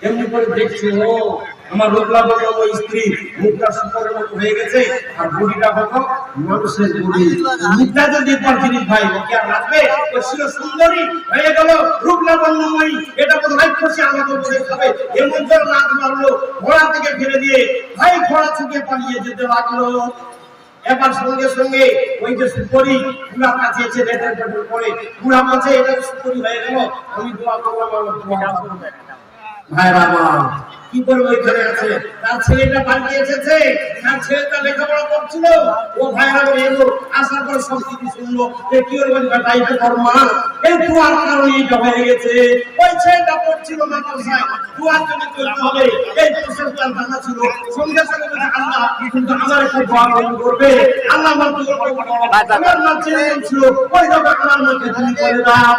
এমনি করে দেখছে ও আমার রোগলা বলল ওই স্ত্রী মুখটা সুন্দরের মতো হয়ে গেছে আর বডিটা কত মানুষের বডি। মুখটা যদি একবার জিনিস ভাই ওকে আর রাখবে ও ছিল সুন্দরী হয়ে গেল রোগলা বর্ণময়ী। এটা বড় ভাই খুশি আমাকে বলে খাবে এমন করে লাত মারলো ঘোড়া থেকে ফেলে দিয়ে ভাই ঘোড়া ছুটে পালিয়ে যেতে লাগলো। এবার সঙ্গে সঙ্গে ওই যে সুপরি পুরা কাছে এসে রেটের পেট্রোল করে পুরা মাঝে এটা সুপরি হয়ে গেল। আমি দোয়া করলাম আমার দোয়া করবেন ভাইরা আমার কি করবে ওইখানে আছে তার ছেলেটা বাড়িতে এসেছে তার ছেলেটা লেখাপড়া করছিল ও ভাইরা এলো আসার পর সব কিছু শুনলো যে কি ওর বলি বেটা এটা তোর মা এই দুয়ার কারণে এটা হয়ে গেছে। ওই ছেলেটা পড়ছিল মাদ্রাসায় দুয়ার জন্য চলতে হবে এই প্রসেসটার জানা ছিল সঙ্গে সঙ্গে বলে আল্লাহ কিন্তু আমার একটু দোয়া করবে আল্লাহ আমার দোয়া করবে আমার মা ছেলে ছিল ওই দোয়া আমার মাকে তুমি করে দাও।